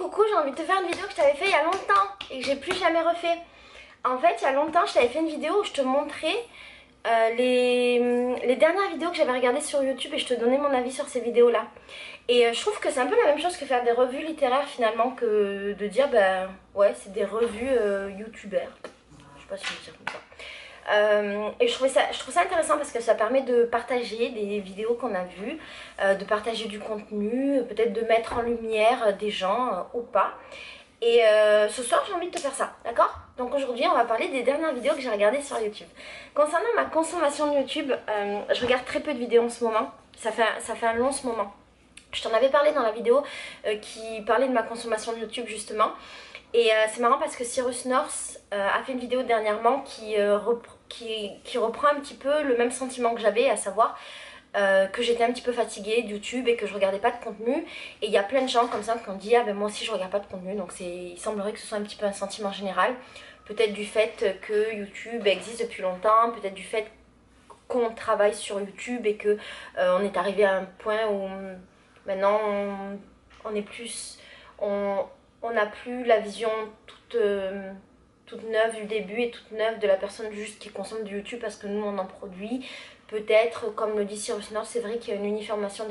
coucou, j'ai envie de te faire une vidéo que je t'avais fait il y a longtemps et que j'ai plus jamais refait. En fait, il y a longtemps, je t'avais fait une vidéo où je te montrais les dernières vidéos que j'avais regardées sur YouTube et je te donnais mon avis sur ces vidéos-là. Et je trouve que c'est un peu la même chose que faire des revues littéraires finalement, que de dire, bah ouais, c'est des revues youtubeurs. Je sais pas si je veux dire comme ça. Et je trouve ça intéressant parce que ça permet de partager des vidéos qu'on a vues, de partager du contenu, peut-être de mettre en lumière des gens ou pas. Et ce soir j'ai envie de te faire ça, d'accord? Donc aujourd'hui on va parler des dernières vidéos que j'ai regardées sur YouTube. Concernant ma consommation de YouTube, je regarde très peu de vidéos en ce moment, ça fait un long moment. Je t'en avais parlé dans la vidéo qui parlait de ma consommation de YouTube justement. Et c'est marrant parce que Cyrus North a fait une vidéo dernièrement qui reprend un petit peu le même sentiment que j'avais, à savoir que j'étais un petit peu fatiguée de YouTube et que je regardais pas de contenu. Et il y a plein de gens comme ça qui ont dit ah ben moi aussi je regarde pas de contenu, donc il semblerait que ce soit un petit peu un sentiment général. Peut-être du fait que YouTube existe depuis longtemps, peut-être du fait qu'on travaille sur YouTube et que on est arrivé à un point où maintenant on est plus... on n'a plus la vision toute neuve du début et toute neuve de la personne juste qui consomme du YouTube parce que nous on en produit. Peut-être, comme le dit Cyrus North, c'est vrai qu'il y a une uniformisation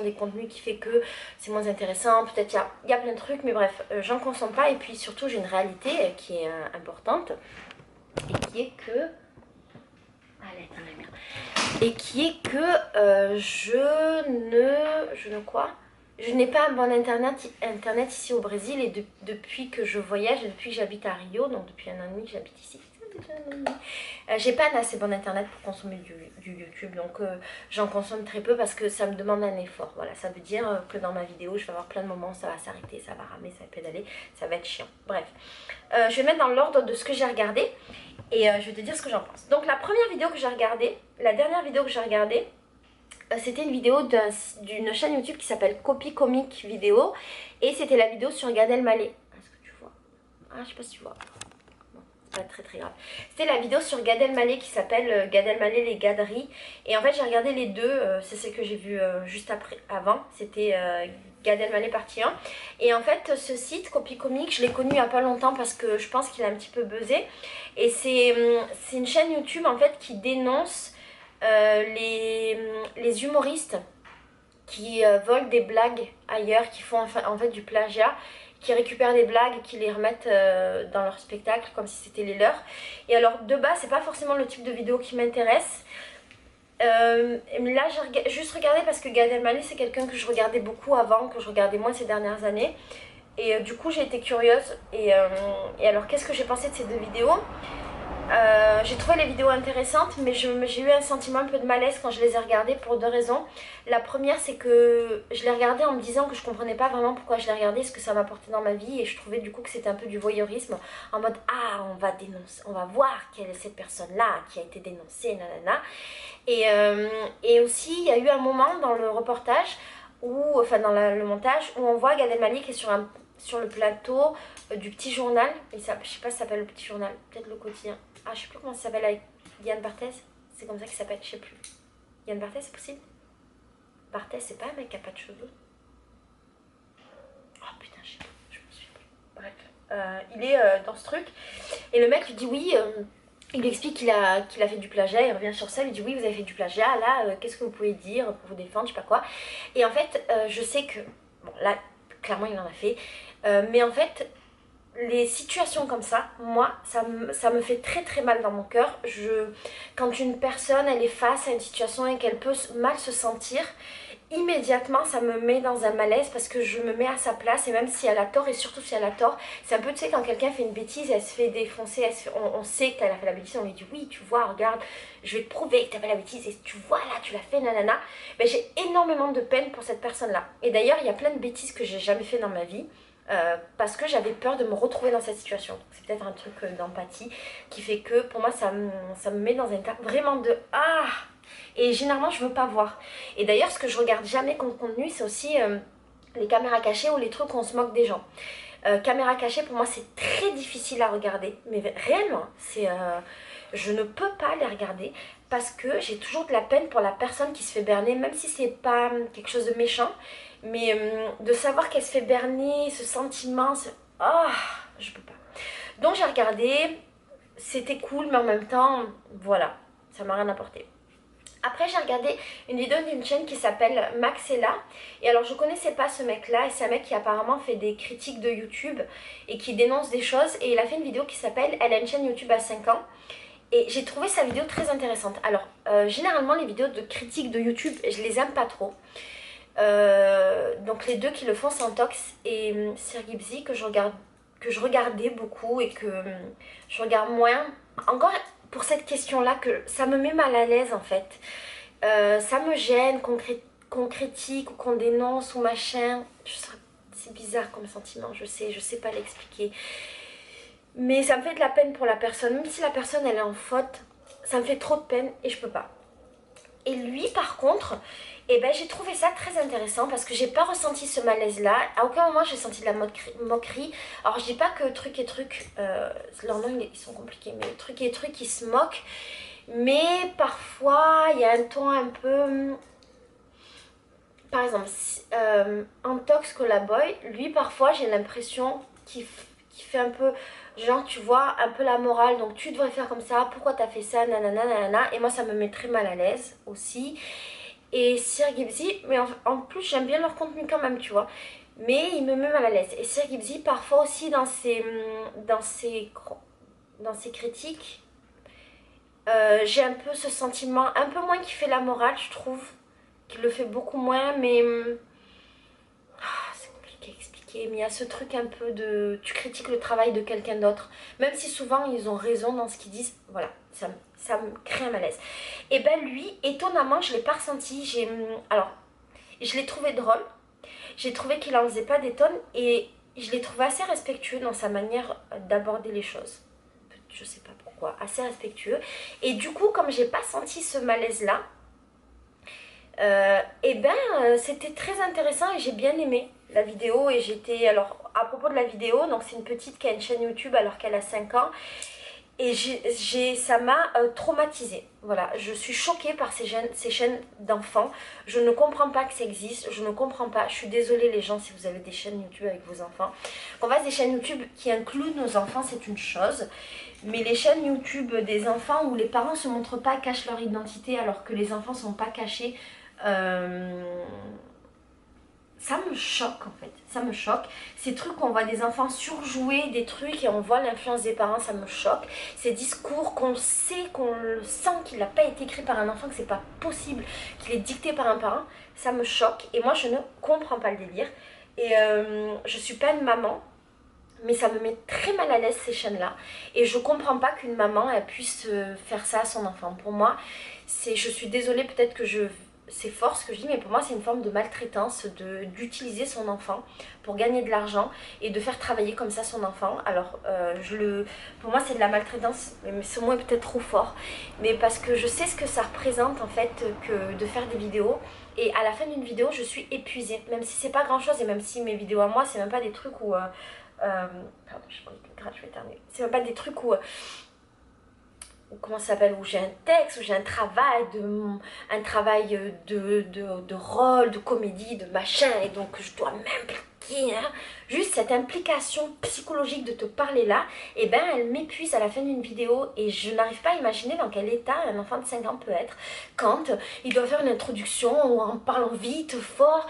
des contenus qui fait que c'est moins intéressant. Peut-être il y a plein de trucs, mais bref, j'en consomme pas. Et puis surtout, j'ai une réalité qui est importante et qui est que... Allez, attends, la merde. Et qui est que je n'ai pas un bon internet ici au Brésil et depuis que je voyage, depuis que j'habite à Rio, donc depuis 1 an et demi que j'habite ici, j'ai pas un assez bon internet pour consommer du YouTube, donc j'en consomme très peu parce que ça me demande un effort. Voilà, ça veut dire que dans ma vidéo je vais avoir plein de moments où ça va s'arrêter, ça va ramer, ça va pédaler, ça va être chiant. Bref, je vais mettre dans l'ordre de ce que j'ai regardé et je vais te dire ce que j'en pense. Donc la première vidéo que j'ai regardée, la dernière vidéo que j'ai regardée, c'était une vidéo d'une chaîne YouTube qui s'appelle Copy Comic Vidéo et c'était la vidéo sur Gad Elmaleh. Est-ce que tu vois? Ah, je sais pas si tu vois. Pas très grave. C'était la vidéo sur Gad Elmaleh qui s'appelle Gad Elmaleh les Gaderies. Et en fait j'ai regardé les deux, c'est celle que j'ai vue juste avant. C'était Gad Elmaleh partie 1. Et en fait ce site Copy Comic, je l'ai connu il n'y a pas longtemps parce que je pense qu'il a un petit peu buzzé. Et c'est une chaîne YouTube en fait qui dénonce les humoristes qui volent des blagues ailleurs, qui font en fait du plagiat, qui récupèrent des blagues et qui les remettent dans leur spectacle comme si c'était les leurs. Et alors de base c'est pas forcément le type de vidéo qui m'intéresse. Là j'ai juste regardé parce que Gad Elmaleh c'est quelqu'un que je regardais beaucoup avant, que je regardais moins ces dernières années. Et du coup j'ai été curieuse et alors qu'est-ce que j'ai pensé de ces deux vidéos? J'ai trouvé les vidéos intéressantes, mais j'ai eu un sentiment un peu de malaise quand je les ai regardées pour deux raisons. La première, c'est que je les regardais en me disant que je comprenais pas vraiment pourquoi je les regardais, ce que ça m'apportait dans ma vie, et je trouvais du coup que c'était un peu du voyeurisme, en mode ah on va dénoncer, on va voir quelle est cette personne-là qui a été dénoncée, nanana. Et aussi il y a eu un moment dans le reportage où, enfin dans le montage, où on voit Gad Elmaleh qui est sur le plateau du Petit Journal, et ça, je sais pas si ça s'appelle le Petit Journal, peut-être le quotidien. Ah, je sais plus comment ça s'appelle avec Yann Barthès, c'est comme ça qu'il s'appelle, je sais plus. Yann Barthès, c'est possible? Barthès, c'est pas un mec qui a pas de cheveux? Oh putain, je sais pas, je m'en souviens plus. Bref, il est dans ce truc, et le mec lui dit oui, il lui explique qu'il a fait du plagiat, il revient sur ça, il lui dit oui, vous avez fait du plagiat, là, qu'est-ce que vous pouvez dire pour vous défendre, je sais pas quoi. Et en fait, je sais que, bon là, clairement il en a fait, mais en fait... Les situations comme ça, moi, ça me fait très mal dans mon cœur. Quand une personne, elle est face à une situation et qu'elle peut mal se sentir, immédiatement, ça me met dans un malaise parce que je me mets à sa place et même si elle a tort et surtout si elle a tort, c'est un peu, tu sais, quand quelqu'un fait une bêtise, elle se fait défoncer, on sait qu'elle a fait la bêtise, on lui dit oui, tu vois, regarde, je vais te prouver que tu as fait la bêtise et tu vois là, tu l'as fait, nanana. Ben, j'ai énormément de peine pour cette personne-là. Et d'ailleurs, il y a plein de bêtises que j'ai jamais fait dans ma vie. Parce que j'avais peur de me retrouver dans cette situation. C'est peut-être un truc d'empathie qui fait que pour moi ça me met dans un état vraiment de ah. Et généralement je veux pas voir. Et d'ailleurs ce que je regarde jamais comme contenu c'est aussi les caméras cachées ou les trucs où on se moque des gens. Caméra cachée pour moi c'est très difficile à regarder, mais réellement je ne peux pas les regarder parce que j'ai toujours de la peine pour la personne qui se fait berner, même si c'est pas quelque chose de méchant. Mais de savoir qu'elle se fait berner, ce sentiment, ah, je peux pas. Donc j'ai regardé, c'était cool, mais en même temps, voilà, ça m'a rien apporté. Après j'ai regardé une vidéo d'une chaîne qui s'appelle Maxella. Et alors je connaissais pas ce mec là, et c'est un mec qui apparemment fait des critiques de YouTube et qui dénonce des choses. Et il a fait une vidéo qui s'appelle Elle a une chaîne YouTube à 5 ans. Et j'ai trouvé sa vidéo très intéressante. Alors généralement les vidéos de critiques de YouTube, je les aime pas trop. Donc les deux qui le font, c'est Antox et Sir Gibzy, que je regardais beaucoup et que je regarde moins. Encore pour cette question-là, que ça me met mal à l'aise en fait. Ça me gêne qu'on critique ou qu'on dénonce ou machin. C'est bizarre comme sentiment, je sais pas l'expliquer. Mais ça me fait de la peine pour la personne, même si la personne elle est en faute, ça me fait trop de peine et je peux pas. Et lui par contre, eh ben, j'ai trouvé ça très intéressant parce que j'ai pas ressenti ce malaise là. À aucun moment j'ai senti de la moquerie. Alors je dis pas que Truc et Truc, leurs noms ils sont compliqués, mais Truc et Truc ils se moquent. Mais parfois il y a un ton un peu... Par exemple, Antox Colaboy, lui parfois j'ai l'impression qu'il fait un peu... Genre tu vois, un peu la morale, donc tu devrais faire comme ça, pourquoi t'as fait ça, nanana, nanana. Et moi ça me met très mal à l'aise aussi. Et Sir Gibzy, mais en plus j'aime bien leur contenu quand même, tu vois. Mais il me met mal à l'aise. Et Sir Gibzy, parfois aussi dans ses critiques, j'ai un peu ce sentiment, un peu moins qu'il fait la morale, je trouve. Qu'il le fait beaucoup moins, mais... c'est compliqué à expliquer, mais il y a ce truc un peu de... Tu critiques le travail de quelqu'un d'autre. Même si souvent ils ont raison dans ce qu'ils disent, voilà, ça me crée un malaise. Et ben lui, étonnamment, je ne l'ai pas ressenti. Alors, je l'ai trouvé drôle. J'ai trouvé qu'il en faisait pas des tonnes. Et je l'ai trouvé assez respectueux dans sa manière d'aborder les choses. Je sais pas pourquoi, assez respectueux. Et du coup, comme j'ai pas senti ce malaise-là, et ben c'était très intéressant et j'ai bien aimé la vidéo. Et j'étais, alors à propos de la vidéo, donc c'est une petite qui a une chaîne YouTube alors qu'elle a 5 ans. Et ça m'a traumatisée. Voilà, je suis choquée par ces chaînes d'enfants. Je ne comprends pas que ça existe, je ne comprends pas. Je suis désolée les gens si vous avez des chaînes YouTube avec vos enfants. Qu'on fasse des chaînes YouTube qui incluent nos enfants, c'est une chose. Mais les chaînes YouTube des enfants où les parents ne se montrent pas, cachent leur identité alors que les enfants ne sont pas cachés... ça me choque en fait, ça me choque. Ces trucs où on voit des enfants surjouer des trucs et on voit l'influence des parents, ça me choque. Ces discours qu'on le sent qu'il n'a pas été écrit par un enfant, que c'est pas possible qu'il est dicté par un parent, ça me choque. Et moi je ne comprends pas le délire. Et je suis pas une maman, mais ça me met très mal à l'aise ces chaînes-là. Et je comprends pas qu'une maman elle puisse faire ça à son enfant. Pour moi, je suis désolée, peut-être que c'est fort ce que je dis, mais pour moi c'est une forme de maltraitance d'utiliser son enfant pour gagner de l'argent et de faire travailler comme ça son enfant. Alors pour moi c'est de la maltraitance, mais ce mot est peut-être trop fort, mais parce que je sais ce que ça représente en fait que de faire des vidéos. Et à la fin d'une vidéo je suis épuisée, même si c'est pas grand chose, et même si mes vidéos à moi c'est même pas des trucs où pardon, je vais éternuer. C'est même pas des trucs où comment ça s'appelle, où j'ai un texte, où j'ai un travail de rôle, de comédie, de machin, et donc je dois m'impliquer, hein. Juste cette implication psychologique de te parler là, et ben elle m'épuise à la fin d'une vidéo, et je n'arrive pas à imaginer dans quel état un enfant de 5 ans peut être quand il doit faire une introduction ou en parlant vite, fort,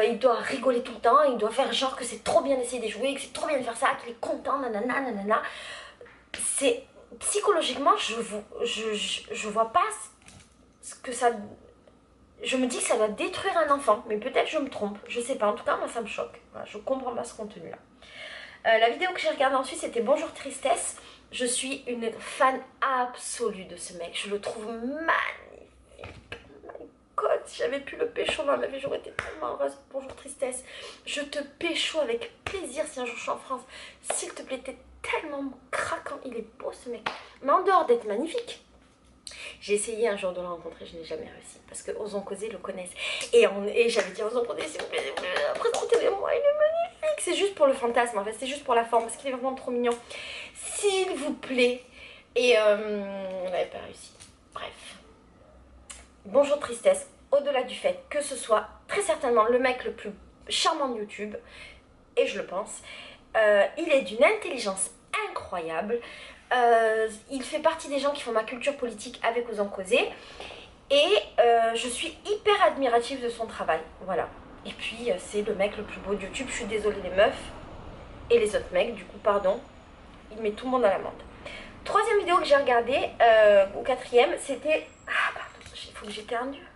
il doit rigoler tout le temps, il doit faire genre que c'est trop bien d'essayer de jouer, que c'est trop bien de faire ça, qu'il est content, nanana, nanana. C'est... Psychologiquement, je vois pas ce que ça... Je me dis que ça va détruire un enfant, mais peut-être je me trompe, je sais pas. En tout cas, moi ça me choque. Voilà, je comprends pas ce contenu-là. La vidéo que j'ai regardée ensuite, c'était Bonjour Tristesse. Je suis une fan absolue de ce mec. Je le trouve magnifique. My God, si j'avais pu le pécho dans ma vie, j'aurais été tellement heureuse. Bonjour Tristesse. Je te pécho avec plaisir si un jour je suis en France. S'il te plaît, t'es tellement craquant, il est beau ce mec. Mais en dehors d'être magnifique, j'ai essayé un jour de le rencontrer, je n'ai jamais réussi. Parce que Osons Causer le connaissent. Et j'avais dit Osons Causer, s'il vous plaît, présentez-le-moi, il est magnifique. C'est juste pour le fantasme en fait, c'est juste pour la forme, parce qu'il est vraiment trop mignon. S'il vous plaît. Et on n'avait pas réussi. Bref. Bonjour Tristesse, au-delà du fait que ce soit très certainement le mec le plus charmant de YouTube, et je le pense. Il est d'une intelligence incroyable. Il fait partie des gens qui font ma culture politique avec Osons Causer. Et je suis hyper admirative de son travail. Voilà. Et puis c'est le mec le plus beau de YouTube. Je suis désolée les meufs. Et les autres mecs, du coup, pardon. Il met tout le monde à l'amende. Troisième vidéo que j'ai regardée, ou quatrième, c'était... Ah, pardon, il faut que j'éternue.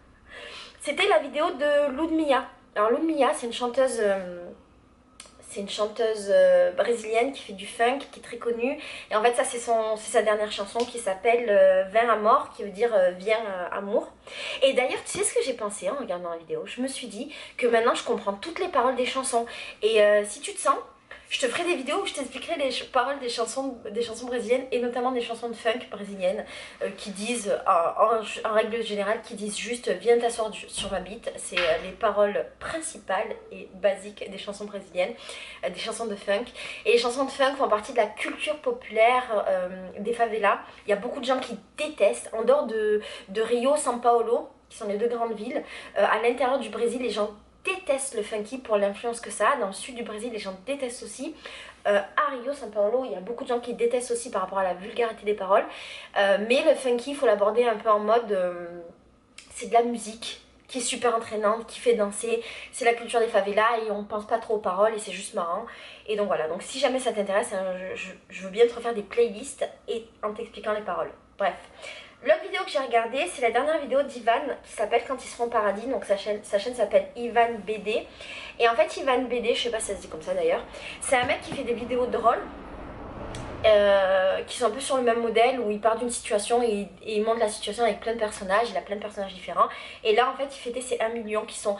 C'était la vidéo de Ludmilla. Alors Ludmilla, c'est une chanteuse... brésilienne qui fait du funk, qui est très connue. Et en fait, ça, c'est sa dernière chanson qui s'appelle Vin à mort, qui veut dire viens amour. Et d'ailleurs, tu sais ce que j'ai pensé en regardant la vidéo? Je me suis dit que maintenant, je comprends toutes les paroles des chansons. Et si tu te sens, je te ferai des vidéos où je t'expliquerai les paroles des chansons brésiliennes et notamment des chansons de funk brésiliennes qui disent, en règle générale, qui disent juste viens t'asseoir sur ma bite. C'est les paroles principales et basiques des chansons brésiliennes, des chansons de funk. Et les chansons de funk font partie de la culture populaire des favelas. Il y a beaucoup de gens qui détestent, en dehors de Rio, São Paulo, qui sont les deux grandes villes, à l'intérieur du Brésil, les gens détestent le funky pour l'influence que ça a. Dans le sud du Brésil, les gens détestent aussi. À Rio, São Paulo, il y a beaucoup de gens qui détestent aussi par rapport à la vulgarité des paroles. Mais le funky, il faut l'aborder un peu en mode... c'est de la musique qui est super entraînante, qui fait danser. C'est la culture des favelas et on pense pas trop aux paroles et c'est juste marrant. Et donc voilà, donc si jamais ça t'intéresse, hein, je veux bien te refaire des playlists et en t'expliquant les paroles. Bref. L'autre vidéo que j'ai regardée, c'est la dernière vidéo d'Ivan qui s'appelle Quand ils seront au paradis. Donc sa chaîne s'appelle Ivan BD. Et en fait, Ivan BD, je sais pas si ça se dit comme ça d'ailleurs, c'est un mec qui fait des vidéos drôles. Qui sont un peu sur le même modèle où il part d'une situation et il montre la situation avec plein de personnages, il a plein de personnages différents et là en fait il fêtait ses 1 million qui sont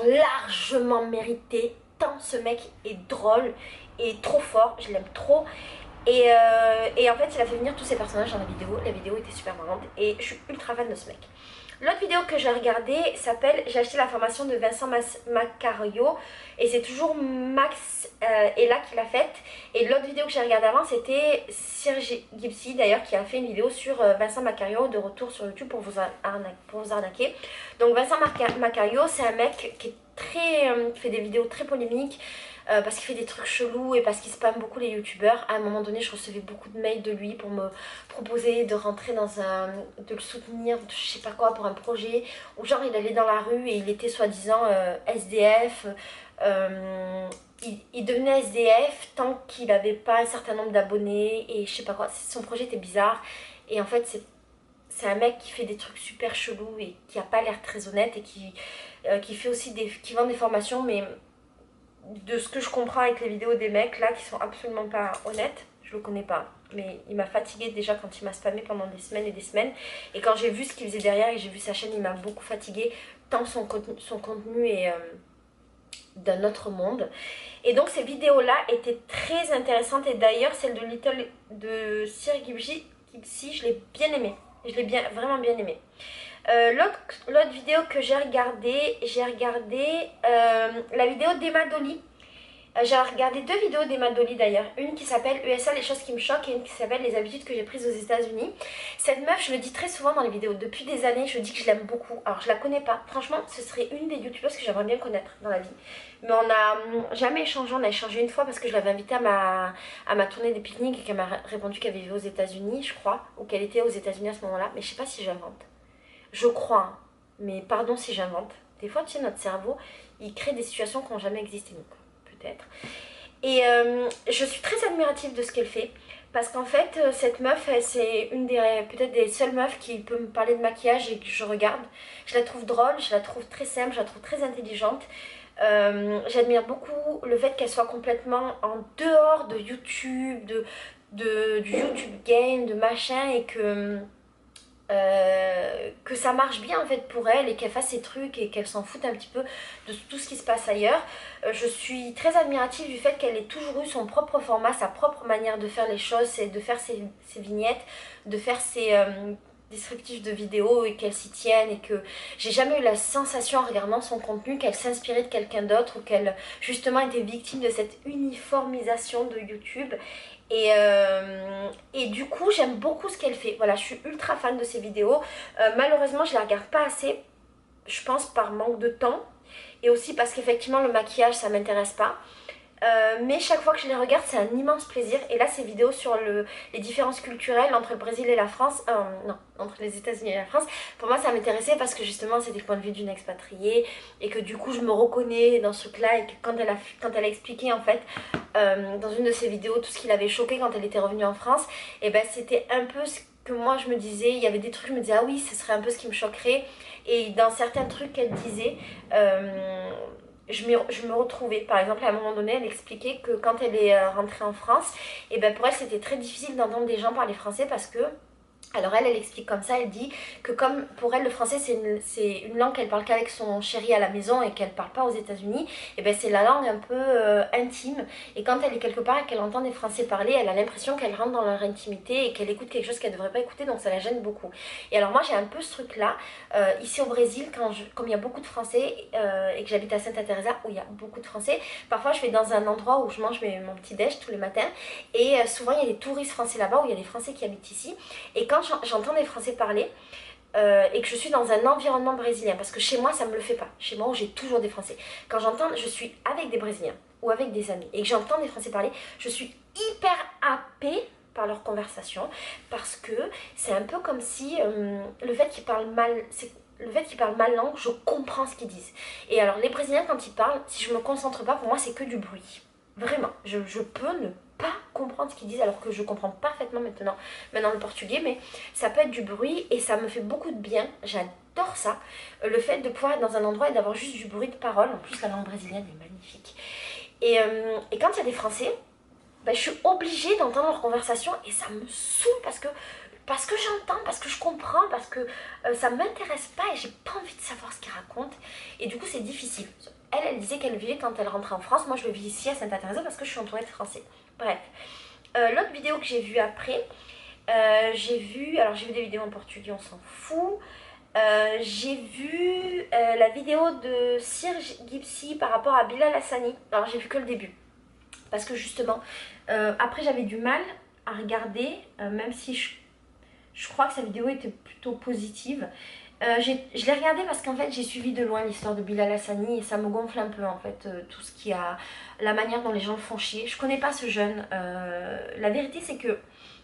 largement mérités tant ce mec est drôle et trop fort, je l'aime trop. Et en fait il a fait venir tous ces personnages dans la vidéo était super marrante et je suis ultra fan de ce mec. L'autre vidéo que j'ai regardée s'appelle J'ai acheté la formation de Vincent Macario et c'est toujours Max Ella qui l'a faite. Et l'autre vidéo que j'ai regardée avant c'était Serge Gipsy d'ailleurs qui a fait une vidéo sur Vincent Macario de retour sur YouTube pour vous arnaquer. Donc Vincent Macario c'est un mec qui est qui fait des vidéos très polémiques. Parce qu'il fait des trucs chelous et parce qu'il spamme beaucoup les youtubeurs. À un moment donné je recevais beaucoup de mails de lui pour me proposer de rentrer de le soutenir, je sais pas quoi, pour un projet où genre il allait dans la rue et il était soi-disant SDF. Il devenait SDF tant qu'il n'avait pas un certain nombre d'abonnés et je sais pas quoi, son projet était bizarre et en fait c'est un mec qui fait des trucs super chelous et qui a pas l'air très honnête et qui fait aussi qui vend des formations mais de ce que je comprends avec les vidéos des mecs là qui sont absolument pas honnêtes, je le connais pas, mais il m'a fatiguée déjà quand il m'a spammé pendant des semaines et des semaines et quand j'ai vu ce qu'il faisait derrière et j'ai vu sa chaîne il m'a beaucoup fatiguée tant son contenu est d'un autre monde. Et donc ces vidéos là étaient très intéressantes et d'ailleurs celle de Sir Gipsy, je l'ai bien aimée, je l'ai vraiment bien aimée. L'autre vidéo que j'ai regardé la vidéo d'Emma Dolly. J'ai regardé deux vidéos d'Emma Dolly d'ailleurs, une qui s'appelle USA les choses qui me choquent et une qui s'appelle les habitudes que j'ai prises aux États-Unis. Cette meuf, je le dis très souvent dans les vidéos, depuis des années je dis que je l'aime beaucoup. Alors je la connais pas, franchement ce serait une des youtubeuses que j'aimerais bien connaître dans la vie. Mais on n'a jamais échangé, on a échangé une fois parce que je l'avais invitée à ma tournée des pique-niques et qu'elle m'a répondu qu'elle vivait aux États-Unis je crois, ou qu'elle était aux États-Unis à ce moment-là, mais je sais pas si j'invente. Je crois, hein. Mais pardon si j'invente. Des fois, tu sais, notre cerveau, il crée des situations qui n'ont jamais existé, donc peut-être. Et je suis très admirative de ce qu'elle fait. Parce qu'en fait, cette meuf, c'est peut-être des seules meufs qui peut me parler de maquillage et que je regarde. Je la trouve drôle, je la trouve très simple, je la trouve très intelligente. J'admire beaucoup le fait qu'elle soit complètement en dehors de YouTube, du YouTube game, de machin, et que ça marche bien en fait pour elle et qu'elle fasse ses trucs et qu'elle s'en foute un petit peu de tout ce qui se passe ailleurs. Je suis très admirative du fait qu'elle ait toujours eu son propre format, sa propre manière de faire les choses, c'est de faire ses vignettes, de faire ses descriptifs de vidéos et qu'elle s'y tienne et que j'ai jamais eu la sensation en regardant son contenu qu'elle s'inspirait de quelqu'un d'autre ou qu'elle justement était victime de cette uniformisation de YouTube. Et du coup j'aime beaucoup ce qu'elle fait, voilà, je suis ultra fan de ses vidéos. Malheureusement je la regarde pas assez, je pense par manque de temps et aussi parce qu'effectivement le maquillage ça m'intéresse pas. Mais chaque fois que je les regarde, c'est un immense plaisir. Et là, ces vidéos sur les différences culturelles entre le Brésil et la France, non, entre les États-Unis et la France, pour moi, ça m'intéressait parce que justement, c'était le point de vue d'une expatriée et que du coup, je me reconnais dans ce truc-là. Et que quand elle a expliqué, en fait, dans une de ses vidéos, tout ce qui l'avait choqué quand elle était revenue en France, et ben, c'était un peu ce que moi, je me disais. Il y avait des trucs, je me disais, ah oui, ce serait un peu ce qui me choquerait. Et dans certains trucs qu'elle disait, je me retrouvais. Par exemple, à un moment donné, elle expliquait que quand elle est rentrée en France, et ben pour elle, c'était très difficile d'entendre des gens parler français parce que... Alors elle explique comme ça, elle dit que comme pour elle le français c'est une langue qu'elle parle qu'avec son chéri à la maison et qu'elle parle pas aux États-Unis, et ben c'est la langue un peu intime, et quand elle est quelque part et qu'elle entend des Français parler, elle a l'impression qu'elle rentre dans leur intimité et qu'elle écoute quelque chose qu'elle devrait pas écouter, donc ça la gêne beaucoup. Et alors moi j'ai un peu ce truc là, ici au Brésil, comme il y a beaucoup de Français et que j'habite à Santa Teresa où il y a beaucoup de Français, parfois je vais dans un endroit où je mange mon petit déj tous les matins, et souvent il y a des touristes français là-bas, où il y a des Français qui habitent ici, et quand j'entends des Français parler et que je suis dans un environnement brésilien, parce que chez moi ça me le fait pas, chez moi où j'ai toujours des Français, quand j'entends, je suis avec des Brésiliens ou avec des amis et que j'entends des Français parler, je suis hyper happée par leur conversation, parce que c'est un peu comme si le fait qu'ils parlent mal, le fait qu'ils parlent mal langue, je comprends ce qu'ils disent. Et alors les Brésiliens quand ils parlent, si je me concentre pas, pour moi c'est que du bruit. Vraiment, je peux ne pas comprendre ce qu'ils disent alors que je comprends parfaitement maintenant le portugais, mais ça peut être du bruit et ça me fait beaucoup de bien, j'adore ça, le fait de pouvoir être dans un endroit et d'avoir juste du bruit de parole. En plus la langue brésilienne est magnifique. Et quand il y a des Français, ben, je suis obligée d'entendre leur conversation et ça me saoule parce que j'entends, parce que je comprends, parce que ça m'intéresse pas et j'ai pas envie de savoir ce qu'ils racontent, et du coup c'est difficile. Elle disait qu'elle vivait quand elle rentrait en France, moi je le vis ici à Santa Teresa parce que je suis entourée de Français. Bref, l'autre vidéo que j'ai vue après, j'ai vu des vidéos en portugais, on s'en fout. J'ai vu la vidéo de Serge Gipsy par rapport à Bilal Hassani. Alors j'ai vu que le début, parce que justement, après j'avais du mal à regarder, même si je crois que sa vidéo était plutôt positive. Je l'ai regardée parce qu'en fait j'ai suivi de loin l'histoire de Bilal Hassani et ça me gonfle un peu en fait, tout ce qui a... la manière dont les gens le font chier. Je connais pas ce jeune, la vérité c'est que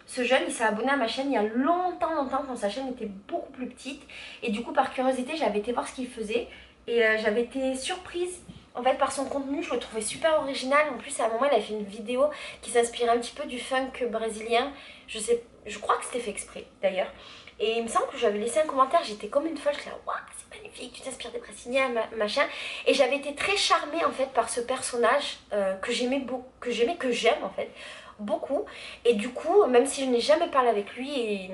ce jeune il s'est abonné à ma chaîne il y a longtemps quand sa chaîne était beaucoup plus petite, et du coup par curiosité j'avais été voir ce qu'il faisait et j'avais été surprise en fait par son contenu. Je le trouvais super original. En plus à un moment il a fait une vidéo qui s'inspirait un petit peu du funk brésilien, je crois que c'était fait exprès d'ailleurs. Et il me semble que j'avais laissé un commentaire, j'étais comme une folle, je disais waouh c'est magnifique, tu t'inspires des Brésiliens, machin. Et j'avais été très charmée en fait par ce personnage que j'aime en fait beaucoup. Et du coup, même si je n'ai jamais parlé avec lui, et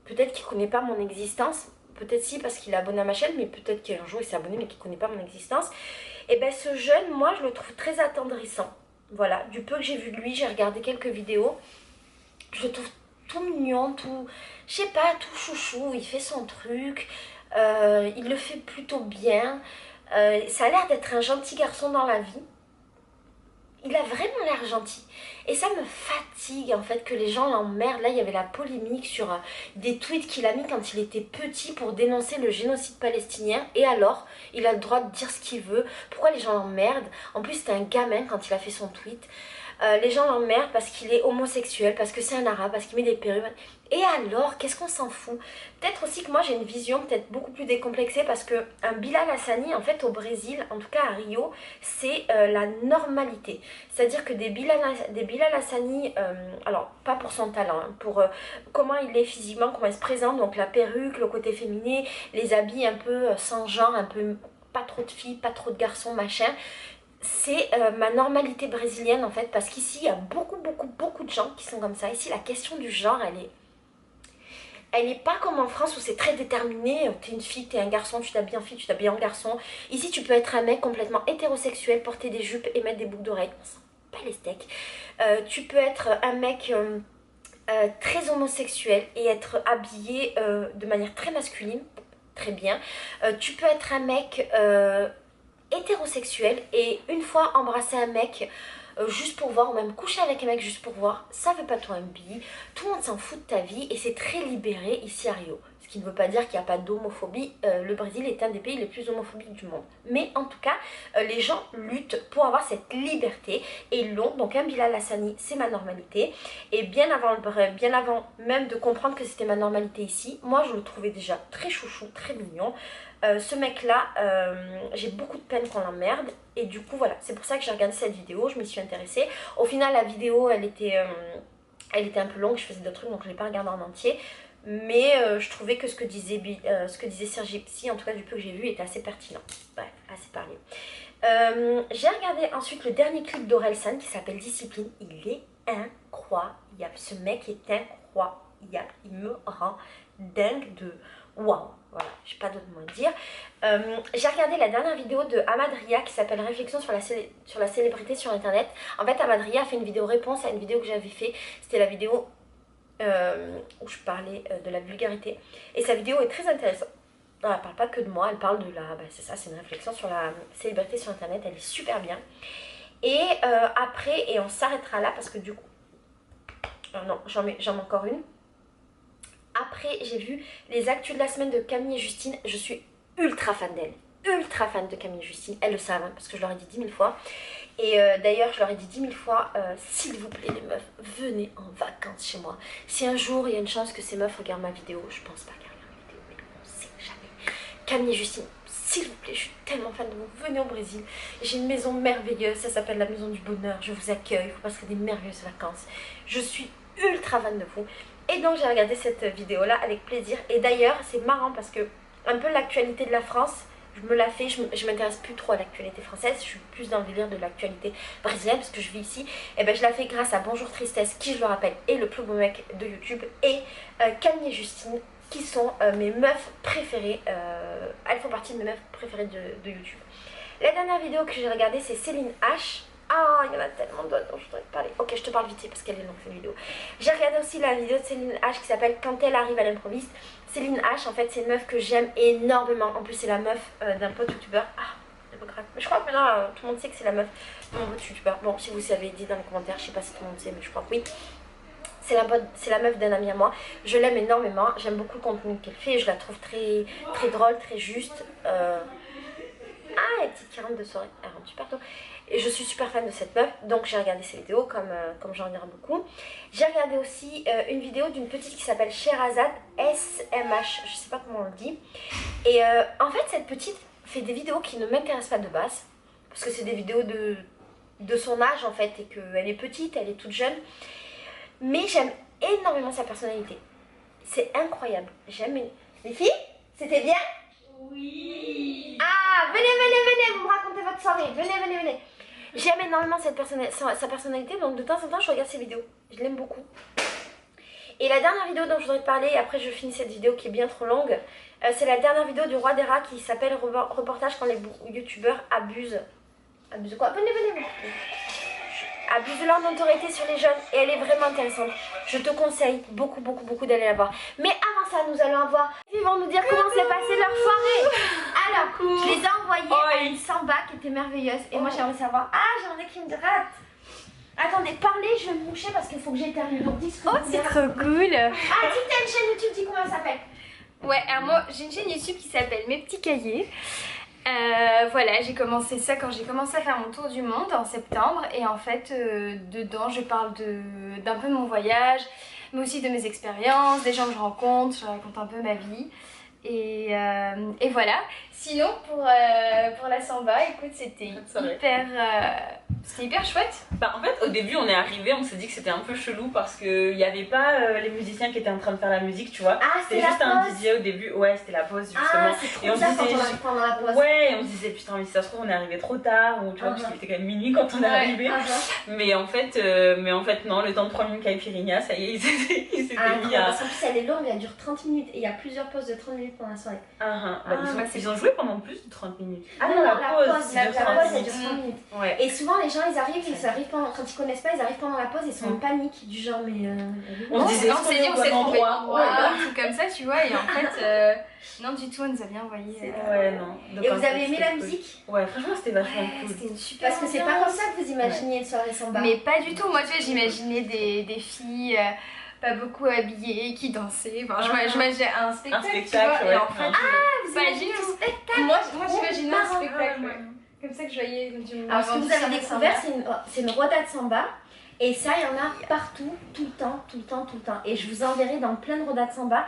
peut-être qu'il connaît pas mon existence, peut-être si parce qu'il est abonné à ma chaîne, mais peut-être qu'un jour il s'est abonné mais qu'il connaît pas mon existence. Et ben ce jeune, moi je le trouve très attendrissant. Voilà, du peu que j'ai vu de lui, j'ai regardé quelques vidéos, je le trouve tout mignon, tout, je sais pas, tout chouchou, il fait son truc, il le fait plutôt bien, ça a l'air d'être un gentil garçon dans la vie. Il a vraiment l'air gentil. Et ça me fatigue en fait que les gens l'emmerdent. Là il y avait la polémique sur des tweets qu'il a mis quand il était petit pour dénoncer le génocide palestinien. Et alors, il a le droit de dire ce qu'il veut. Pourquoi les gens l'emmerdent? En plus c'était un gamin quand il a fait son tweet. Les gens l'emmerdent parce qu'il est homosexuel, parce que c'est un arabe, parce qu'il met des perruques. Et alors, qu'est-ce qu'on s'en fout? Peut-être aussi que moi j'ai une vision peut-être beaucoup plus décomplexée, parce que un Bilal Hassani, en fait au Brésil, en tout cas à Rio, c'est la normalité. C'est-à-dire que des Bilal Hassani, alors pas pour son talent, hein, pour comment il est physiquement, comment il se présente, donc la perruque, le côté féminin, les habits un peu sans genre, un peu pas trop de filles, pas trop de garçons, machin. C'est ma normalité brésilienne en fait, parce qu'ici il y a beaucoup de gens qui sont comme ça. Ici la question du genre elle est pas comme en France où c'est très déterminé. T'es une fille, t'es un garçon, tu t'habilles en fille, tu t'habilles en garçon. Ici tu peux être un mec complètement hétérosexuel, porter des jupes et mettre des boucles d'oreilles, on sent pas les steaks. Tu peux être un mec très homosexuel et être habillé de manière très masculine, très bien. Tu peux être un mec hétérosexuel et une fois embrasser un mec juste pour voir, ou même coucher avec un mec juste pour voir, ça veut pas toi un bi, tout le monde s'en fout de ta vie et c'est très libéré ici à Rio. Ce qui ne veut pas dire qu'il n'y a pas d'homophobie. Le Brésil est un des pays les plus homophobiques du monde. Mais en tout cas, les gens luttent pour avoir cette liberté et ils l'ont. Donc un Bilal Hassani, c'est ma normalité. Et bien avant même de comprendre que c'était ma normalité ici, moi je le trouvais déjà très chouchou, très mignon. Ce mec là, j'ai beaucoup de peine qu'on l'emmerde. Et du coup voilà, c'est pour ça que j'ai regardé cette vidéo, je m'y suis intéressée. Au final la vidéo elle était un peu longue, je faisais d'autres trucs donc je ne l'ai pas regardée en entier. Mais je trouvais que ce que disait Sergi Psy, en tout cas du peu que j'ai vu, était assez pertinent. Bref, assez parlé. J'ai regardé ensuite le dernier clip d'Orelsan qui s'appelle Discipline. Il est incroyable. Ce mec est incroyable. Il me rend dingue de waouh. Voilà, j'ai pas d'autre mot à dire. J'ai regardé la dernière vidéo de Ahmad Ria qui s'appelle Réflexion sur la célébrité sur internet. En fait, Ahmad Ria a fait une vidéo réponse à une vidéo que j'avais fait. C'était la vidéo où je parlais de la vulgarité. Et sa vidéo est très intéressante. Non, elle parle pas que de moi, elle parle de la... c'est ça, c'est une réflexion sur la célébrité sur internet. Elle est super bien. Et après, et on s'arrêtera là parce que du coup... non, j'en mets encore une. Après, j'ai vu les actus de la semaine de Camille et Justine. Je suis ultra fan d'elle. Ultra fan de Camille et Justine. Elles le savent, hein, parce que je leur ai dit 10 000 fois. Et d'ailleurs, je leur ai dit 10 000 fois, s'il vous plaît les meufs, venez en vacances chez moi. Si un jour, il y a une chance que ces meufs regardent ma vidéo, je pense pas qu'elles regardent ma vidéo, mais on sait jamais. Camille et Justine, s'il vous plaît, je suis tellement fan de vous. Venez au Brésil. J'ai une maison merveilleuse, ça s'appelle la Maison du Bonheur. Je vous accueille, vous passerez des merveilleuses vacances. Je suis ultra fan de vous. Et donc j'ai regardé cette vidéo là avec plaisir. Et d'ailleurs c'est marrant parce que un peu l'actualité de la France, je me la fais, je m'intéresse plus trop à l'actualité française, je suis plus dans le délire de l'actualité brésilienne parce que je vis ici. Et ben je la fais grâce à Bonjour Tristesse qui, je le rappelle, est le plus beau mec de YouTube, et Camille et Justine qui sont mes meufs préférées. Elles font partie de mes meufs préférées de YouTube. La dernière vidéo que j'ai regardée c'est Céline H. Ah, il y en a tellement d'autres dont je voudrais te parler. Ok, je te parle vite fait parce qu'elle est longue cette vidéo. J'ai regardé aussi la vidéo de Céline H qui s'appelle Quand elle arrive à l'improviste. Céline H, en fait, c'est une meuf que j'aime énormément. En plus, c'est la meuf d'un pote youtubeur. Ah, c'est pas grave. Mais je crois que maintenant, tout le monde sait que c'est la meuf de mon pote youtubeur. Bon, si vous savez, dites dans les commentaires. Je sais pas si tout le monde sait, mais je crois que oui. C'est la meuf d'un ami à moi. Je l'aime énormément. J'aime beaucoup le contenu qu'elle fait. Je la trouve très, très drôle, très juste. Ah, les petites 42 soirées. Elle rentre super tôt. Et je suis super fan de cette meuf, donc j'ai regardé ses vidéos comme j'en regarde beaucoup. J'ai regardé aussi une vidéo d'une petite qui s'appelle Sherazade, SMH, je sais pas comment on le dit. Et en fait cette petite fait des vidéos qui ne m'intéressent pas de base, parce que c'est des vidéos de son âge en fait, et qu'elle est petite, elle est toute jeune. Mais j'aime énormément sa personnalité. C'est incroyable. J'aime... Les filles, c'était bien? Oui. Ah, venez, vous me racontez votre soirée. Venez. J'aime énormément sa personnalité, donc de temps en temps je regarde ses vidéos. Je l'aime beaucoup. Et la dernière vidéo dont je voudrais te parler, et après je finis cette vidéo qui est bien trop longue, c'est la dernière vidéo du Roi des Rats qui s'appelle Reportage quand les youtubeurs abusent. Abusent quoi? Venez. Abusent de leur notoriété sur les jeunes, et elle est vraiment intéressante. Je te conseille beaucoup d'aller la voir. Mais avant ça, nous allons avoir... Ils vont nous dire comment s'est passée leur soirée. Alors, je les ai envoyés à une samba qui était merveilleuse. Et moi j'aimerais savoir... Ah, j'en ai qui me gratte. Attendez, parlez, je vais me moucher parce qu'il faut que j'éternue. Donc dis ce que vous c'est trop cool. Ah, dis que t'as une chaîne YouTube, dis comment elle s'appelle. Ouais, alors moi j'ai une chaîne YouTube qui s'appelle Mes Petits Cahiers. Voilà, j'ai commencé ça quand j'ai commencé à faire mon tour du monde en septembre, et en fait dedans je parle d'un peu de mon voyage, mais aussi de mes expériences, des gens que je rencontre, je raconte un peu ma vie, et voilà. Sinon pour la samba, écoute, c'était hyper chouette. Bah, en fait au début on est arrivé, on s'est dit que c'était un peu chelou parce qu'il n'y avait pas les musiciens qui étaient en train de faire la musique, tu vois. Ah, c'était juste un DJ au début, ouais c'était la pause justement. Ah, c'est trop bizarre quand on arrive pendant la pause. Ouais, et on se disait putain mais si ça se trouve on est arrivé trop tard, ou tu vois, parce qu'il était quand même minuit quand on est arrivé. Mais en fait non, le temps de prendre une caipirinha, ça y est, il s'était mis à... En plus elle est longue, elle dure 30 minutes et il y a plusieurs pauses de 30 minutes pendant la soirée. Ils ont joué pendant plus de 30 minutes. Ah non, la pause elle dure 30 minutes. Ouais. Et souvent les gens ils arrivent pendant, quand ils connaissent pas, ils arrivent pendant la pause, ils sont en panique du genre mais... On se disait on s'est dit on s'est trompé un truc comme ça, tu vois, et en fait non du tout, on nous a bien envoyé. Ouais, non. Donc, et vous avez aimé la musique? Ouais, franchement c'était vachement cool. C'était une super parce que c'est pas comme ça que vous imaginez une soirée samba. Mais pas du tout, moi tu vois j'imaginais des filles pas beaucoup habillées, qui dansaient. Enfin, j'imaginais un spectacle, tu spectacle, vois, ouais. et en fait, Vous pas imaginez du un tout. spectacle? Moi j'imaginais un marrant. spectacle, ouais. Comme ça que je voyais du Alors, ce que vous avez découvert, c'est une roda de samba. Et ça, il y en a partout, tout le temps, tout le temps, tout le temps. Et je vous enverrai dans plein de rodas de samba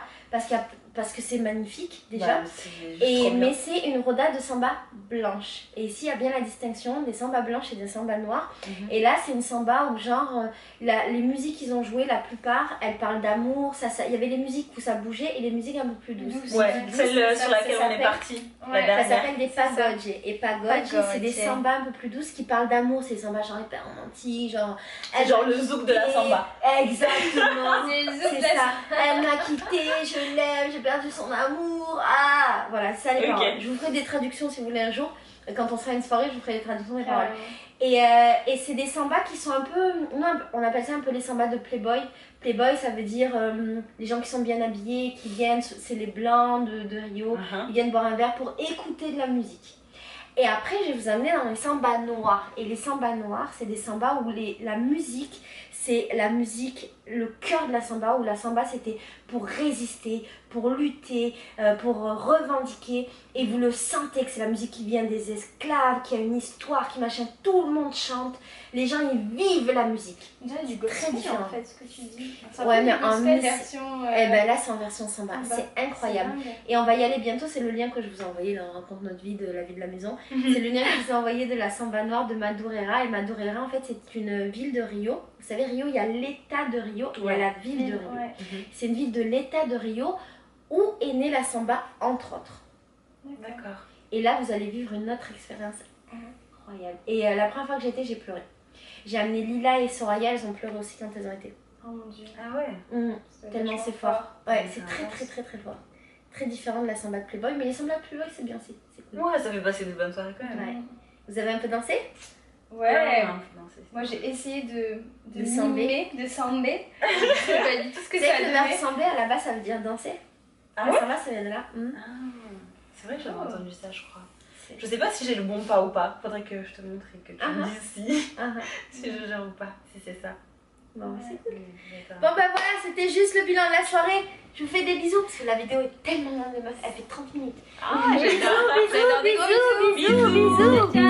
parce que c'est magnifique déjà. Bah, c'est juste trop bien. Mais c'est une roda de samba blanche. Et ici, il y a bien la distinction des sambas blanches et des sambas noirs. Et là, c'est une samba où genre, les musiques qu'ils ont jouées, la plupart, elles parlent d'amour. Il y avait les musiques où ça bougeait et les musiques un peu plus douces. Ouais, celle ça sur laquelle on est s'appelle- parti. Ouais, la Ça dernière. s'appelle des pagodji. Et pagodji, c'est des sambas un peu plus douces qui parlent d'amour. C'est des sambas genre hyper romantiques, genre... C'est genre le zouk de la samba. Exactement. C'est le zouk C'est de la ça. Elle m'a quitté, je l'aime, j'ai perdu son amour. Ah, voilà, c'est ça les Ok. paroles. Je vous ferai des traductions si vous voulez un jour. Quand on sera à une soirée, je vous ferai des traductions des paroles. Ouais. Et c'est des sambas qui sont un peu... on appelle ça un peu les sambas de Playboy. Playboy, ça veut dire les gens qui sont bien habillés, qui viennent, c'est les blancs de Rio. Ils viennent boire un verre pour écouter de la musique. Et après, je vais vous amener dans les sambas noirs. Et les sambas noirs, c'est des sambas où la musique, c'est la musique, le cœur de la samba, où la samba, c'était pour résister, pour lutter, pour revendiquer. Et vous le sentez que c'est la musique qui vient des esclaves, qui a une histoire, qui machin. Tout le monde chante. Les gens, ils vivent la musique. On dirait du Très gospel différent. en fait, ce que tu dis. Ouais, mais en en musique- version. Et ben là, c'est en version samba. samba. C'est incroyable. C'est dingue. Et on va y aller bientôt, c'est le lien que je vous ai envoyé dans Raconte notre vie de la vie de la maison. C'est le lien que je vous ai envoyé de la samba noire de Madureira. Et Madureira, en fait, c'est une ville de Rio. Vous savez, Rio, il y a l'état de Rio et il y a la ville de Rio. Ouais. C'est une ville de l'état de Rio où est née la samba, entre autres. D'accord. Et là, vous allez vivre une autre expérience incroyable. Et la première fois que j'y étais, j'ai pleuré. J'ai amené Lila et Soraya, elles ont pleuré aussi quand elles ont été. Oh mon dieu. Ah ouais. Tellement c'est fort. Ouais, c'est très très très très fort. Très différent de la samba de Playboy, mais les sambas de Playboy, c'est bien aussi. C'est cool. Ouais, ça fait passer de bonnes soirées quand même. Ouais. Vous avez un peu dansé? Ouais. Non, c'est- Moi j'ai essayé de samber. mimer, de samber. Je sais pas du tout ce que Tu ça sais a que le verbe donné. sambler à la base ça veut dire danser. Ah La ouais. samba ça vient de là. Ah, c'est vrai que j'avais Oh. entendu ça, je crois. Je sais pas si j'ai le bon pas ou pas. Faudrait que je te montre et que tu me dises si je gère ou pas, si c'est ça. Bon, c'est cool. D'accord. Bon bah voilà, c'était juste le bilan de la soirée. Je vous fais des bisous parce que la vidéo est tellement longue, meuf. Elle fait 30 minutes. Ah, Bisous, j'adore. bisous, J'adore des gros bisous, bisous, bisous. Ciao.